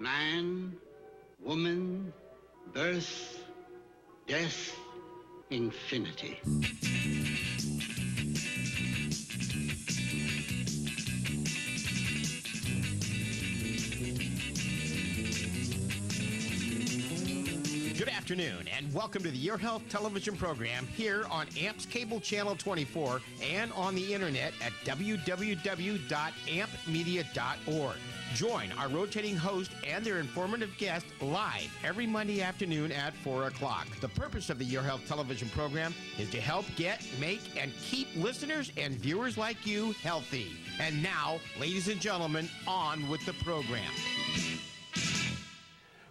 Man, woman, birth, death, infinity. Good afternoon, and welcome to the Your Health television program here on AMP's Cable Channel 24 and on the internet at www.ampmedia.org. Join our rotating host and their informative guest live every Monday afternoon at 4 o'clock. The purpose of the Your Health television program is to help get, make, and keep listeners and viewers like you healthy. And now, ladies and gentlemen, on with the program.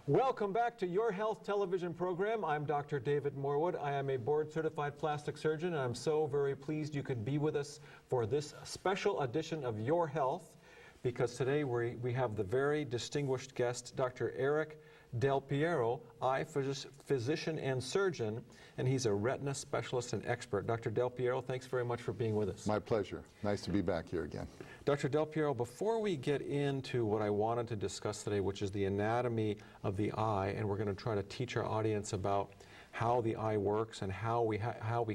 Welcome back to Your Health television program. I'm Dr. David Morwood. I am a board-certified plastic surgeon, and I'm so very pleased you could be with us for this special edition of Your Health, because today we have the very distinguished guest, Dr. Eric Del Piero, eye physician and surgeon, and he's a retina specialist and expert. Dr. Del Piero, thanks very much for being with us. My pleasure. Nice to be back here again. Dr. Del Piero, before we get into what I wanted to discuss today, which is the anatomy of the eye, and we're going to try to teach our audience about how the eye works and how we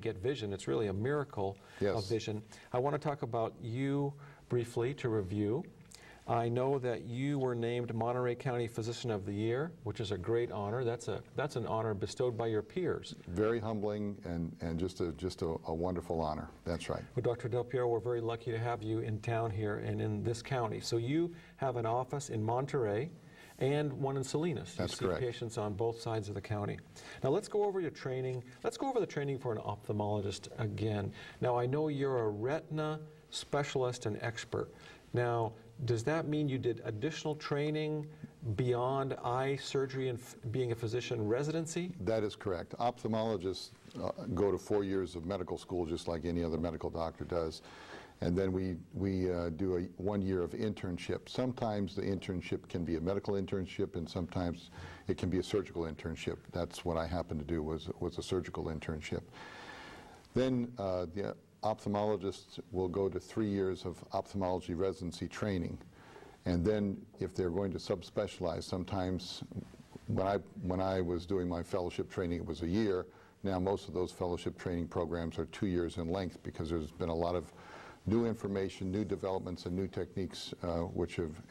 get vision. It's really a miracle of vision. I want to talk about you briefly to review. I know that you were named Monterey County Physician of the Year, which is a great honor. That's an honor bestowed by your peers. Very humbling and just a wonderful honor. That's right. Well, Dr. Del Piero, we're very lucky to have you in town here and in this county. So you have an office in Monterey and one in Salinas. That's correct. You see patients on both sides of the county. Now let's go over your training. Let's go over the training for an ophthalmologist again. Now I know you're a retina specialist and expert. Now, does that mean you did additional training beyond eye surgery and being a physician residency? That is correct. Ophthalmologists go to 4 years of medical school just like any other medical doctor does. And then we do a 1 year of internship. Sometimes the internship can be a medical internship, and sometimes it can be a surgical internship. That's what I happened to do, was a surgical internship. Then the ophthalmologists will go to 3 years of ophthalmology residency training. And then if they're going to subspecialize, sometimes when I was doing my fellowship training, it was a year. Now most of those fellowship training programs are 2 years in length because there's been a lot of new information, new developments, and new techniques which have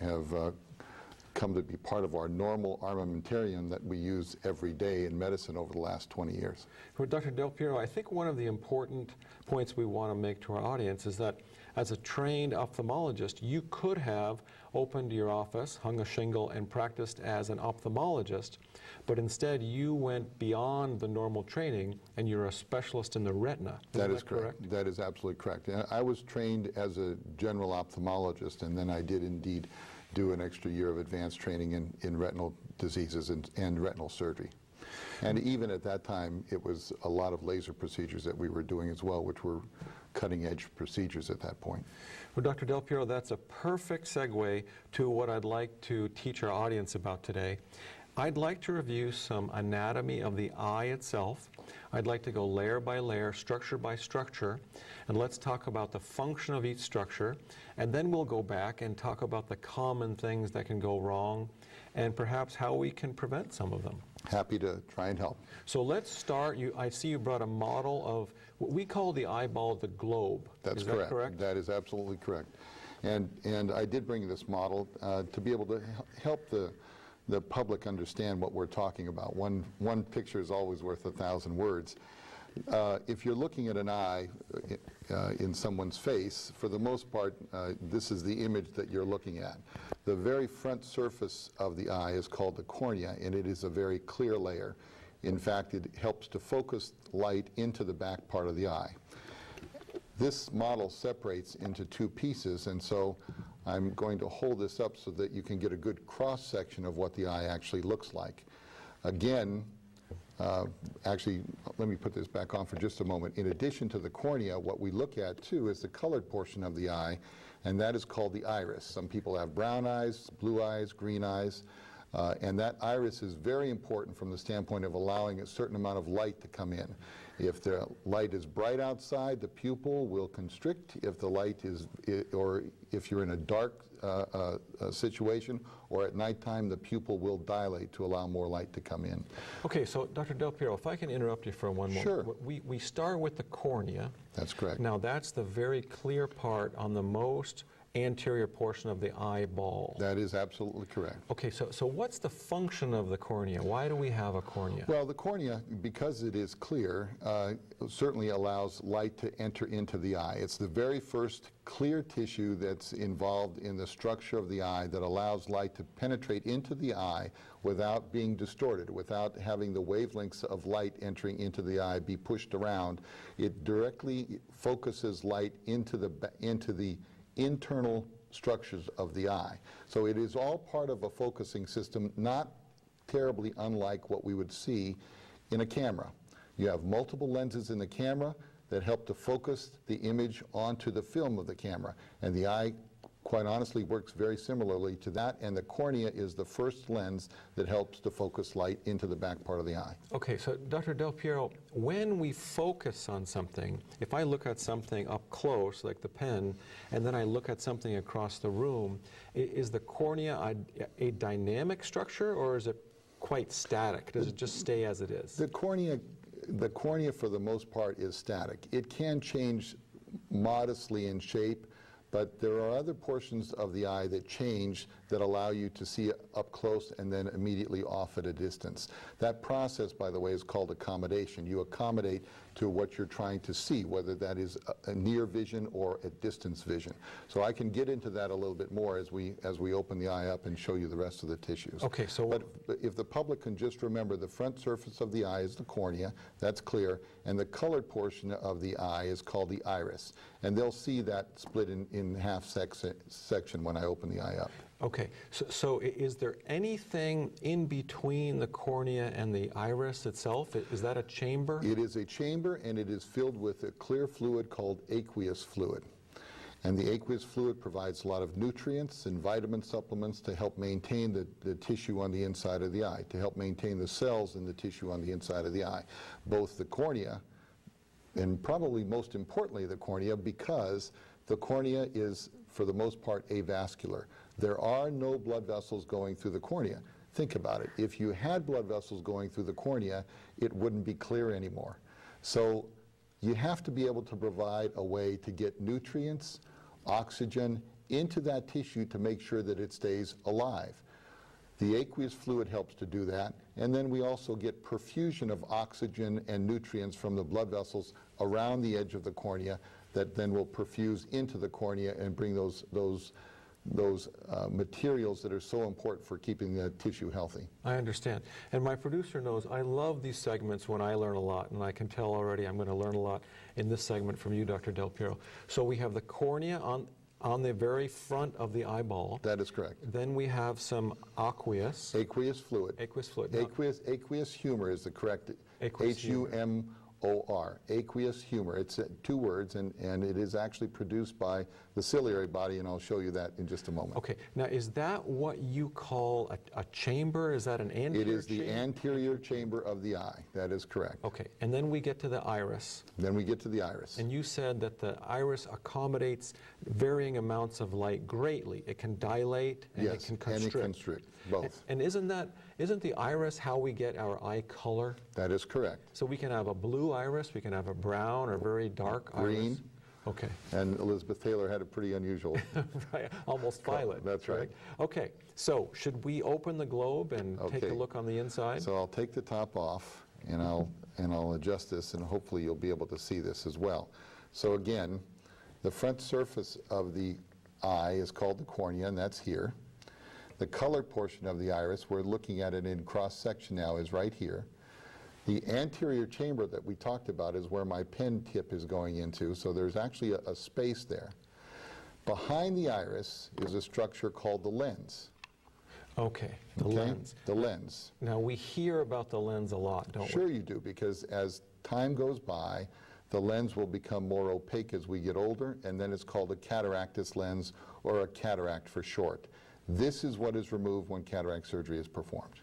come to be part of our normal armamentarium that we use every day in medicine over the last 20 years. Well, Dr. Del Piero, I think one of the important points we want to make to our audience is that as a trained ophthalmologist, you could have opened your office, hung a shingle, and practiced as an ophthalmologist, but instead you went beyond the normal training and you're a specialist in the retina. That is correct. That is absolutely correct. I was trained as a general ophthalmologist, and then I did indeed do an extra year of advanced training in retinal diseases and retinal surgery. And even at that time, it was a lot of laser procedures that we were doing as well, which were cutting-edge procedures at that point. Well, Dr. Del Piero, that's a perfect segue to what I'd like to teach our audience about today. I'd like to review some anatomy of the eye itself. I'd like to go layer by layer, structure by structure, and let's talk about the function of each structure, and then we'll go back and talk about the common things that can go wrong and perhaps how we can prevent some of them. Happy to try and help. So let's start. I see you brought a model of what we call the eyeball the globe. That's correct. Is that correct? That is absolutely correct. And I did bring this model to be able to help the public understand what we're talking about. One picture is always worth 1,000 words. If you're looking at an eye in someone's face, for the most part, this is the image that you're looking at. The very front surface of the eye is called the cornea, and it is a very clear layer. In fact, it helps to focus light into the back part of the eye. This model separates into two pieces, and so I'm going to hold this up so that you can get a good cross-section of what the eye actually looks like. Again, actually, let me put this back on for just a moment. In addition to the cornea, what we look at, too, is the colored portion of the eye, and that is called the iris. Some people have brown eyes, blue eyes, green eyes. And that iris is very important from the standpoint of allowing a certain amount of light to come in. If the light is bright outside, the pupil will constrict. If the light is, or if you're in a dark situation, or at nighttime, the pupil will dilate to allow more light to come in. Okay, so Dr. Del Piero, if I can interrupt you for one moment. Sure. We start with the cornea. That's correct. Now that's the very clear part on the most anterior portion of the eyeball. That is absolutely correct. Okay, so what's the function of the cornea? Why do we have a cornea? Well, the cornea, because it is clear, certainly allows light to enter into the eye. It's the very first clear tissue that's involved in the structure of the eye that allows light to penetrate into the eye without being distorted, without having the wavelengths of light entering into the eye be pushed around. It directly focuses light into the internal structures of the eye. So it is all part of a focusing system, not terribly unlike what we would see in a camera. You have multiple lenses in the camera that help to focus the image onto the film of the camera. And the eye, quite honestly, works very similarly to that, and the cornea is the first lens that helps to focus light into the back part of the eye. Okay, so Dr. Del Piero, when we focus on something, if I look at something up close, like the pen, and then I look at something across the room, is the cornea a dynamic structure, or is it quite static? Does it just stay as it is? The cornea, for the most part, is static. It can change modestly in shape, but there are other portions of the eye that change that allow you to see it up close and then immediately off at a distance. That process, by the way, is called accommodation. You accommodate to what you're trying to see, whether that is a near vision or a distance vision. So I can get into that a little bit more as we open the eye up and show you the rest of the tissues. Okay, so but if the public can just remember, the front surface of the eye is the cornea, that's clear, and the colored portion of the eye is called the iris. And they'll see that split in half section when I open the eye up. Okay, so is there anything in between the cornea and the iris itself? Is that a chamber? It is a chamber, and it is filled with a clear fluid called aqueous fluid. And the aqueous fluid provides a lot of nutrients and vitamin supplements to help maintain the tissue on the inside of the eye, to help maintain the cells in the tissue on the inside of the eye. Both the cornea, and probably most importantly the cornea, because the cornea is, for the most part, avascular. There are no blood vessels going through the cornea. Think about it. If you had blood vessels going through the cornea, it wouldn't be clear anymore. So you have to be able to provide a way to get nutrients, oxygen into that tissue to make sure that it stays alive. The aqueous fluid helps to do that, and then we also get perfusion of oxygen and nutrients from the blood vessels around the edge of the cornea that then will perfuse into the cornea and bring those materials that are so important for keeping the tissue healthy. I understand. And my producer knows I love these segments when I learn a lot, and I can tell already I'm going to learn a lot in this segment from you, Dr. Del Piero. So we have the cornea on the very front of the eyeball. That is correct. Then we have some aqueous. Aqueous fluid. Aqueous fluid. Aqueous humor is the correct, Aqueous humor. H-U-M-O-R, aqueous humor. It's two words, and it is actually produced by the ciliary body, and I'll show you that in just a moment. Okay. Now, is that what you call a chamber? Is that an anterior chamber? It is the anterior chamber of the eye. That is correct. Okay. And then we get to the iris. Then we get to the iris. And you said that the iris accommodates varying amounts of light greatly. It can dilate and Yes, it can constrict. and it constrict, both. And isn't the iris how we get our eye color? That is correct. So we can have a blue iris, we can have a brown or very dark Green. iris. Okay. And Elizabeth Taylor had a pretty unusual. Right, almost violet. That's right. Okay, so should we open the globe and take a Okay. look on the inside? So I'll take the top off, and I'll adjust this, and hopefully you'll be able to see this as well. So again, the front surface of the eye is called the cornea, and that's here. The colored portion of the iris, we're looking at it in cross-section now, is right here. The anterior chamber that we talked about is where my pen tip is going into, so there's actually a space there. Behind the iris is a structure called the lens. Okay, the lens. The lens. Now we hear about the lens a lot, don't Sure we? you do, because as time goes by, the lens will become more opaque as we get older, and then it's called a cataractus lens, or a cataract for short. This is what is removed when cataract surgery is performed.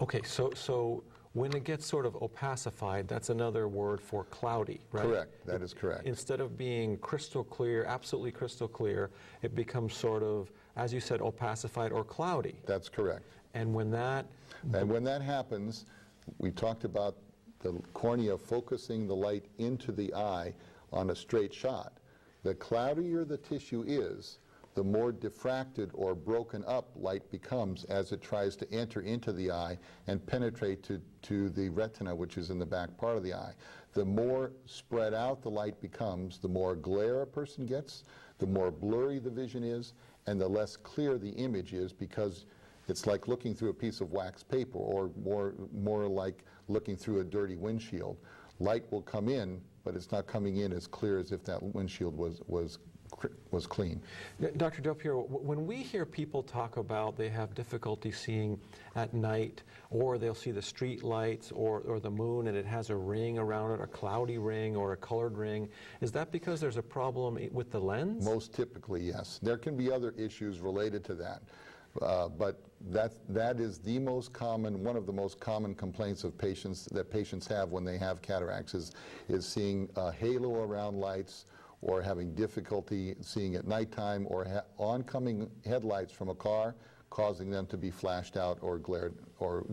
Okay, so when it gets sort of opacified, that's another word for cloudy, right? Correct, that is correct. Instead of being crystal clear, absolutely crystal clear, it becomes sort of, as you said, opacified or cloudy. That's correct. And when that happens, we talked about the cornea focusing the light into the eye on a straight shot. The cloudier the tissue is, the more diffracted or broken up light becomes as it tries to enter into the eye and penetrate to the retina, which is in the back part of the eye. The more spread out the light becomes, the more glare a person gets, the more blurry the vision is, and the less clear the image is, because it's like looking through a piece of wax paper, or more like looking through a dirty windshield. Light will come in, but it's not coming in as clear as if that windshield was clean. Dr. Del Piero, when we hear people talk about they have difficulty seeing at night, or they'll see the street lights or the moon and it has a ring around it, a cloudy ring or a colored ring, is that because there's a problem with the lens? Most typically, yes. There can be other issues related to that. But that is the most common, one of the most common complaints of patients that patients have when they have cataracts is seeing a halo around lights, or having difficulty seeing at nighttime, or oncoming headlights from a car causing them to be flashed out or glared, or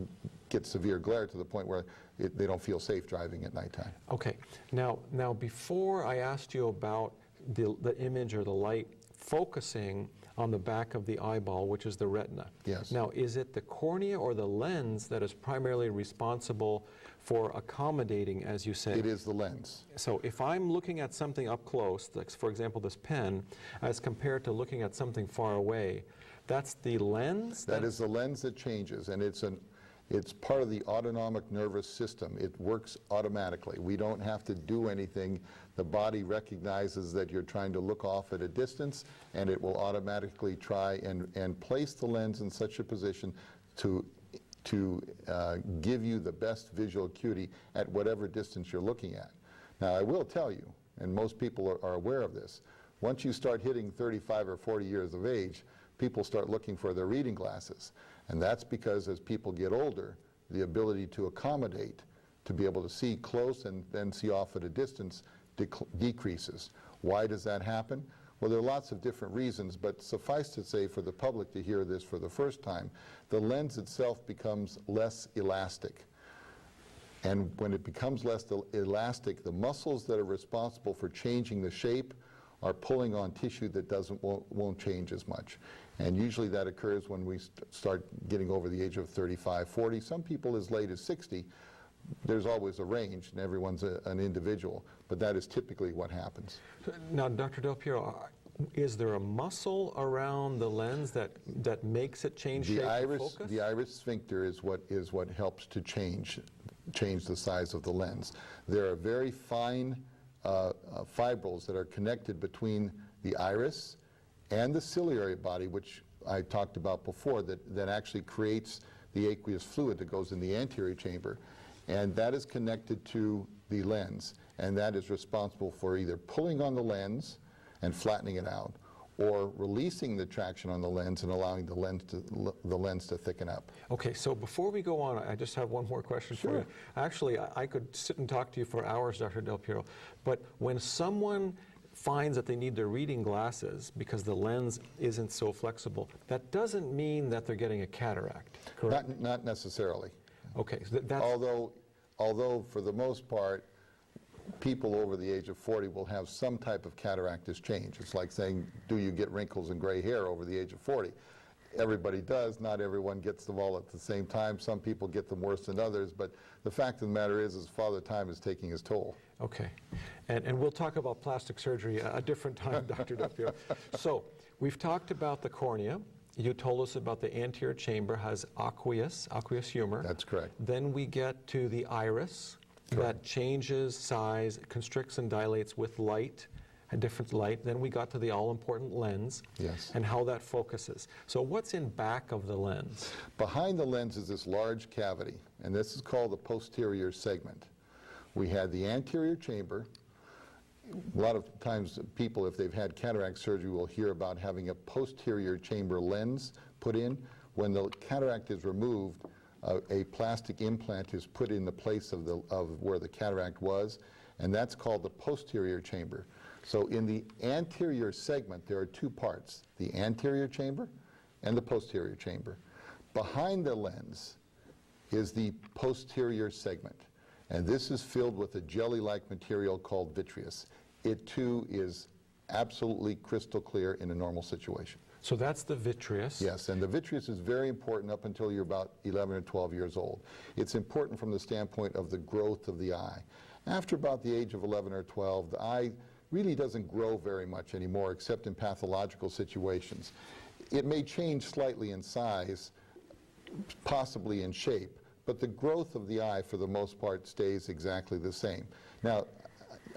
get severe glare to the point where they don't feel safe driving at nighttime. Okay. Now before I asked you about the image or the light focusing on the back of the eyeball, which is the retina. Yes. Now, is it the cornea or the lens that is primarily responsible for accommodating, as you say? It is the lens. So if I'm looking at something up close, like for example this pen, as compared to looking at something far away, that's the lens? That is the lens that changes, and it's part of the autonomic nervous system. It works automatically. We don't have to do anything. The body recognizes that you're trying to look off at a distance, and it will automatically try and place the lens in such a position to give you the best visual acuity at whatever distance you're looking at. Now, I will tell you, and most people are aware of this, once you start hitting 35 or 40 years of age, people start looking for their reading glasses. And that's because as people get older, the ability to accommodate, to be able to see close and then see off at a distance decreases. Why does that happen? Well, there are lots of different reasons, but suffice to say for the public to hear this for the first time, the lens itself becomes less elastic. And when it becomes less elastic, the muscles that are responsible for changing the shape are pulling on tissue that won't change as much. And usually that occurs when we start getting over the age of 35, 40, some people as late as 60. There's always a range, and everyone's an individual, but that is typically what happens. Now, Dr. Del Piero, is there a muscle around the lens that makes it change shape and focus? The iris sphincter is what helps to change the size of the lens. There are very fine fibrils that are connected between the iris and the ciliary body, which I talked about before, that actually creates the aqueous fluid that goes in the anterior chamber. And that is connected to the lens, and that is responsible for either pulling on the lens and flattening it out, or releasing the traction on the lens and allowing the lens to thicken up. Okay, so before we go on, I just have one more question for you. Actually, I could sit and talk to you for hours, Dr. Del Piero, but when someone finds that they need their reading glasses because the lens isn't so flexible, that doesn't mean that they're getting a cataract, correct? Not necessarily. Okay, so that's... Although for the most part, people over the age of 40 will have some type of cataractous change. It's like saying, do you get wrinkles and gray hair over the age of 40? Everybody does. Not everyone gets them all at the same time. Some people get them worse than others, but the fact of the matter is Father Time is taking his toll. Okay, and we'll talk about plastic surgery a different time, Dr. Del Piero. So we've talked about the cornea. You told us about the anterior chamber has aqueous humor. That's correct. Then we get to the iris. That changes size, constricts and dilates with light, a different light. Then we got to the all-important lens. Yes. And how that focuses. So what's in back of the lens? Behind the lens is this large cavity, and this is called the posterior segment. We had the anterior chamber. A lot of times people, if they've had cataract surgery, will hear about having a posterior chamber lens put in. When the cataract is removed, a plastic implant is put in the place of where the cataract was, and that's called the posterior chamber. So in the anterior segment, there are two parts, the anterior chamber and the posterior chamber. Behind the lens is the posterior segment, and this is filled with a jelly-like material called vitreous. It too is absolutely crystal clear in a normal situation. So that's the vitreous. Yes, and the vitreous is very important up until you're about 11 or 12 years old. It's important from the standpoint of the growth of the eye. After about the age of 11 or 12, the eye really doesn't grow very much anymore, except in pathological situations. It may change slightly in size, possibly in shape, but the growth of the eye, for the most part, stays exactly the same. Now,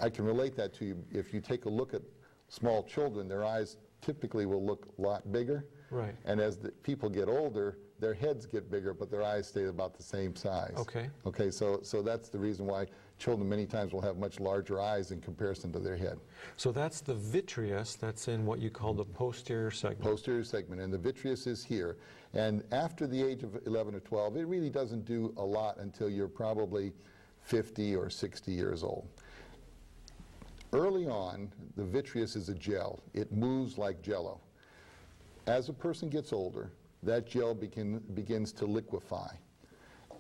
I can relate that to you. If you take a look at small children, their eyes typically will look a lot bigger. Right. And as the people get older, their heads get bigger, but their eyes stay about the same size. Okay. Okay, so that's the reason why children many times will have much larger eyes in comparison to their head. So that's the vitreous that's in what you call the posterior segment. Posterior segment, and the vitreous is here. And after the age of 11 or 12, it really doesn't do a lot until you're probably 50 or 60 years old. Early on, the vitreous is a gel. It moves like Jell-O. As a person gets older, that gel begins to liquefy.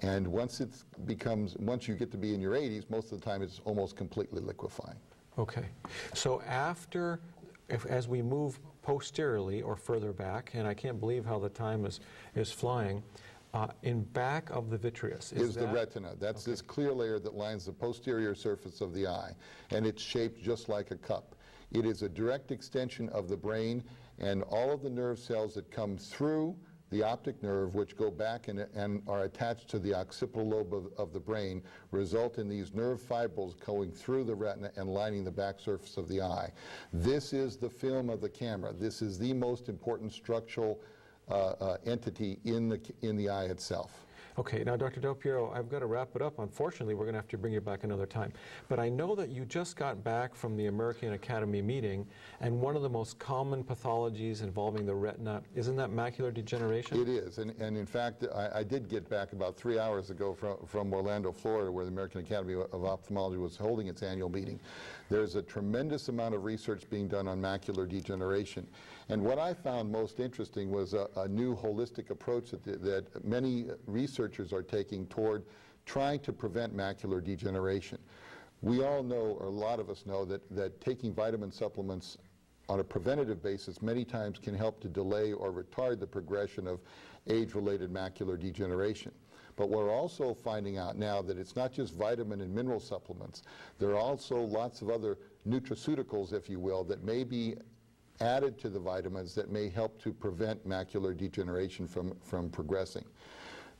And once you get to be in your 80s, most of the time it's almost completely liquefying. Okay. So as we move posteriorly or further back, and I can't believe how the time is flying, in back of the vitreous is the retina. That's this clear layer that lines the posterior surface of the eye, and it's shaped just like a cup. It is a direct extension of the brain, and all of the nerve cells that come through the optic nerve, which go back and are attached to the occipital lobe of the brain, result in these nerve fibrils going through the retina and lining the back surface of the eye. This is the film of the camera. This is the most important structural entity in the eye itself. Okay, now Dr. Del Piero, I've got to wrap it up. Unfortunately, we're going to have to bring you back another time. But I know that you just got back from the American Academy meeting, and one of the most common pathologies involving the retina, isn't that macular degeneration? It is, and in fact, I did get back about 3 hours ago from Orlando, Florida, where the American Academy of Ophthalmology was holding its annual meeting. There's a tremendous amount of research being done on macular degeneration. And what I found most interesting was a new holistic approach that many researchers are taking toward trying to prevent macular degeneration. We all know, or a lot of us know, that taking vitamin supplements on a preventative basis many times can help to delay or retard the progression of age-related macular degeneration. But we're also finding out now that it's not just vitamin and mineral supplements. There are also lots of other nutraceuticals, if you will, that may be added to the vitamins that may help to prevent macular degeneration from progressing.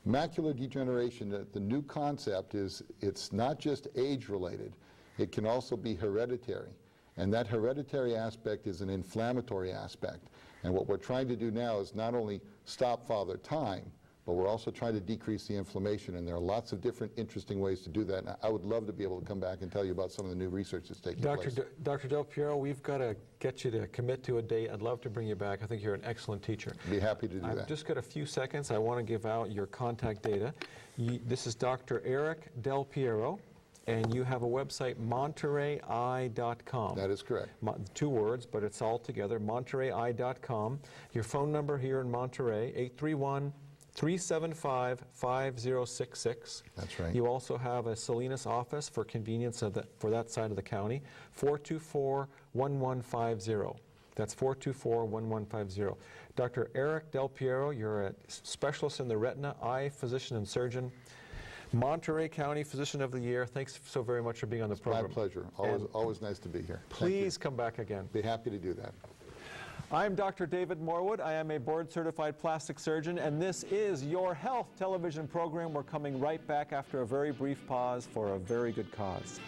Macular degeneration, the new concept is it's not just age-related, it can also be hereditary. And that hereditary aspect is an inflammatory aspect. And what we're trying to do now is not only stop father time, but we're also trying to decrease the inflammation, and there are lots of different interesting ways to do that. And I would love to be able to come back and tell you about some of the new research that's taking place. Dr. Del Piero, we've got to get you to commit to a date. I'd love to bring you back. I think you're an excellent teacher. Be happy to do that. I've just got a few seconds. I want to give out your contact data. This is Dr. Eric Del Piero, and you have a website, MontereyEye.com. That is correct. 2 words, but it's all together, MontereyEye.com. Your phone number here in Monterey, 831-375-5066. That's right. You also have a Salinas office for convenience for that side of the county, 424-1150. That's 424-1150. Dr. Eric Del Piero, you're a specialist in the retina, eye physician and surgeon, Monterey County Physician of the Year. Thanks so very much for being on the program. My pleasure. Always nice to be here. Please come back again. Be happy to do that. I'm Dr. David Morwood. I am a board-certified plastic surgeon, and this is Your Health television program. We're coming right back after a very brief pause for a very good cause.